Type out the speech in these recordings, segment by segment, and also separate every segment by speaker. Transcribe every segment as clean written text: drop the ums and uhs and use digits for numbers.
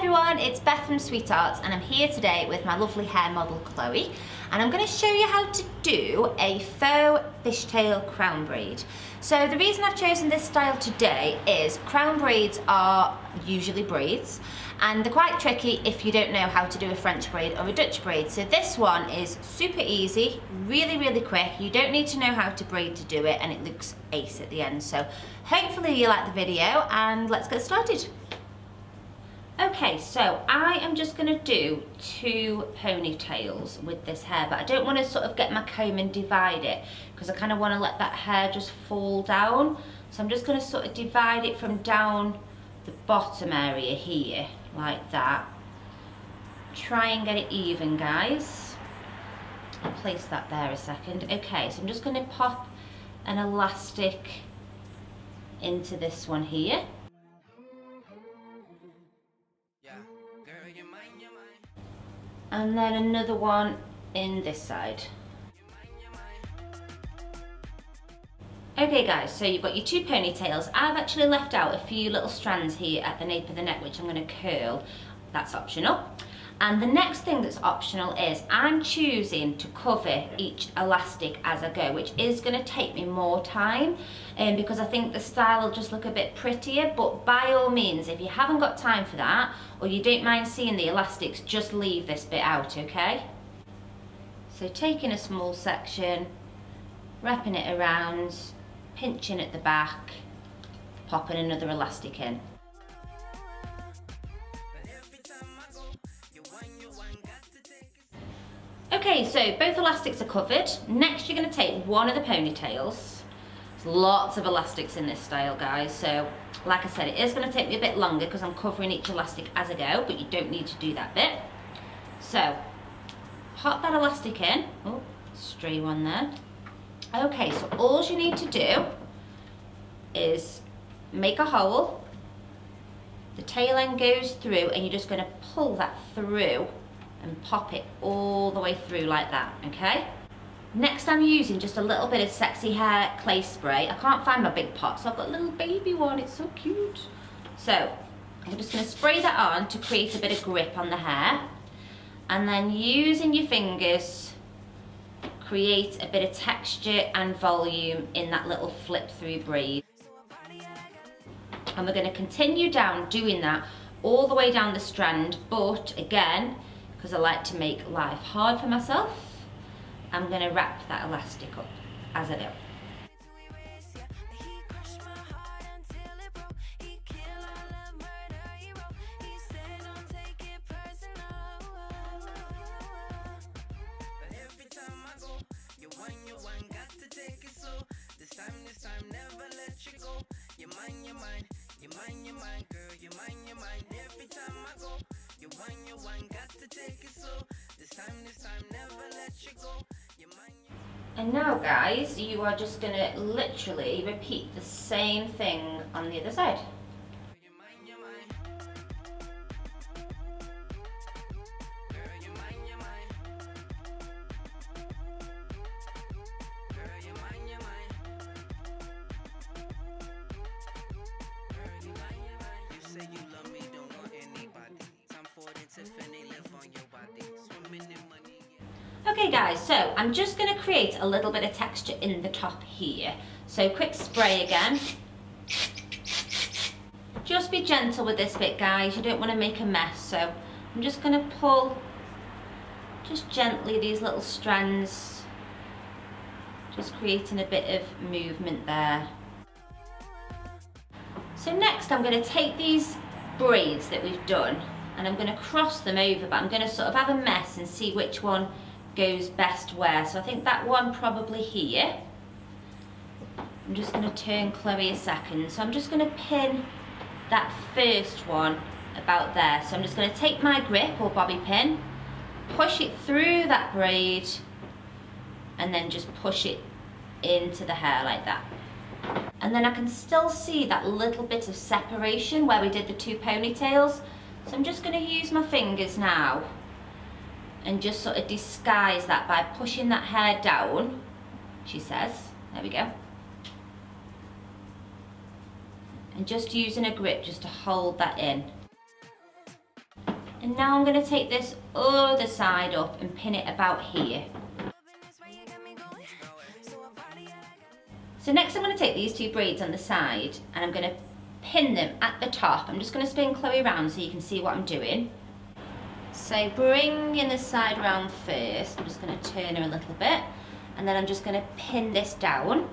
Speaker 1: everyone, it's Beth from SweetHearts and I'm here today with my lovely hair model Chloe, and I'm going to show you how to do a faux fishtail crown braid. So the reason I've chosen this style today is crown braids are usually braids and they're quite tricky if you don't know how to do a French braid or a Dutch braid. So this one is super easy, really quick. You don't need to know how to braid to do it, and it looks ace at the end. So hopefully you like the video and let's get started. Okay, so I am just going to do 2 ponytails with this hair, but I don't want to sort of get my comb and divide it because I kind of want to let that hair just fall down. So I'm just going to sort of divide it from down the bottom area here, like that. Try and get it even, guys. I'll place that there a second. Okay, so I'm just going to pop an elastic into this one here. And then another one in this side. Okay guys, so you've got your 2 ponytails. I've actually left out a few little strands here at the nape of the neck, which I'm going to curl. That's optional. And the next thing that's optional is I'm choosing to cover each elastic as I go, which is going to take me more time because I think the style will just look a bit prettier. But by all means, if you haven't got time for that or you don't mind seeing the elastics, just leave this bit out, okay? So taking a small section, wrapping it around, pinching at the back, popping another elastic in. Okay, so both elastics are covered. Next you're going to take one of the ponytails. There's lots of elastics in this style, guys, so like I said, it is going to take me a bit longer because I'm covering each elastic as I go, but you don't need to do that bit. So pop that elastic in. Oh, stray one there. Okay, so all you need to do is make a hole. The tail end goes through and you're just going to pull that through and pop it all the way through like that, okay? Next I'm using just a little bit of Sexy Hair clay spray. I can't find my big pot, so I've got a little baby one, it's so cute. So I'm just going to spray that on to create a bit of grip on the hair, and then using your fingers create a bit of texture and volume in that little flip through braid. And we're going to continue down doing that all the way down the strand, but again, because I like to make life hard for myself, I'm going to wrap that elastic up as I go. And now guys, you are just going to literally repeat the same thing on the other side. Okay guys, so I'm just going to create a little bit of texture in the top here. So quick spray again. Just be gentle with this bit, guys, you don't want to make a mess. So I'm just going to pull just gently these little strands, just creating a bit of movement there. So next I'm going to take these braids that we've done and I'm going to cross them over, but I'm going to sort of have a mess and see which one goes best where. So I think that one probably here. I'm just going to turn Chloe a second. So I'm just going to pin that first one about there. So I'm just going to take my grip or bobby pin, push it through that braid, and then just push it into the hair like that. And then I can still see that little bit of separation where we did the 2 ponytails. So I'm just going to use my fingers now and just sort of disguise that by pushing that hair down, she says. There we go. And just using a grip just to hold that in. And now I'm going to take this other side up and pin it about here. So next I'm going to take these two braids on the side and I'm going to pin them at the top. I'm just going to spin Chloe around so you can see what I'm doing. So bringing the side around first, I'm just going to turn her a little bit and then I'm just going to pin this down.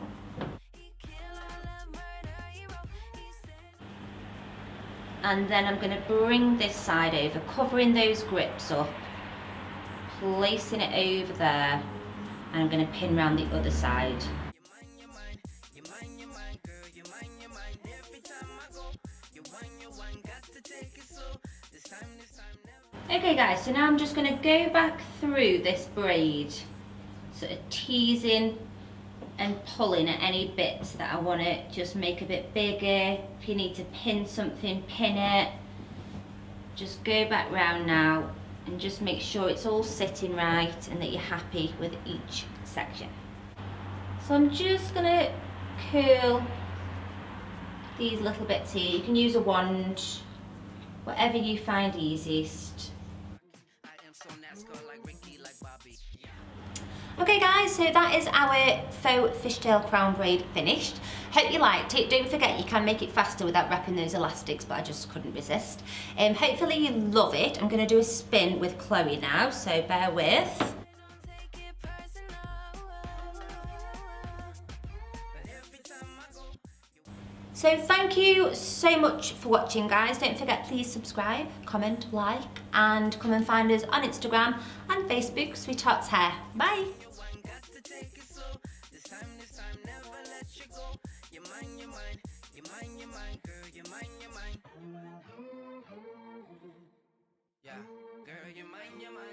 Speaker 1: And then I'm going to bring this side over, covering those grips up, placing it over there, and I'm going to pin around the other side. Okay guys, so now I'm just going to go back through this braid, sort of teasing and pulling at any bits that I want to just make a bit bigger. If you need to pin something, pin it. Just go back round now and just make sure it's all sitting right and that you're happy with each section. So I'm just going to curl these little bits here. You can use a wand, whatever you find easiest. Okay guys, so that is our faux fishtail crown braid finished. Hope you liked it. Don't forget you can make it faster without wrapping those elastics, but I just couldn't resist. Hopefully you love it. I'm going to do a spin with Chloe now, so bear with. So thank you so much for watching guys. Don't forget, please subscribe, comment, like, and come and find us on Instagram and Facebook, SweetHearts Hair. Bye. Yeah, girl, you mind your mind.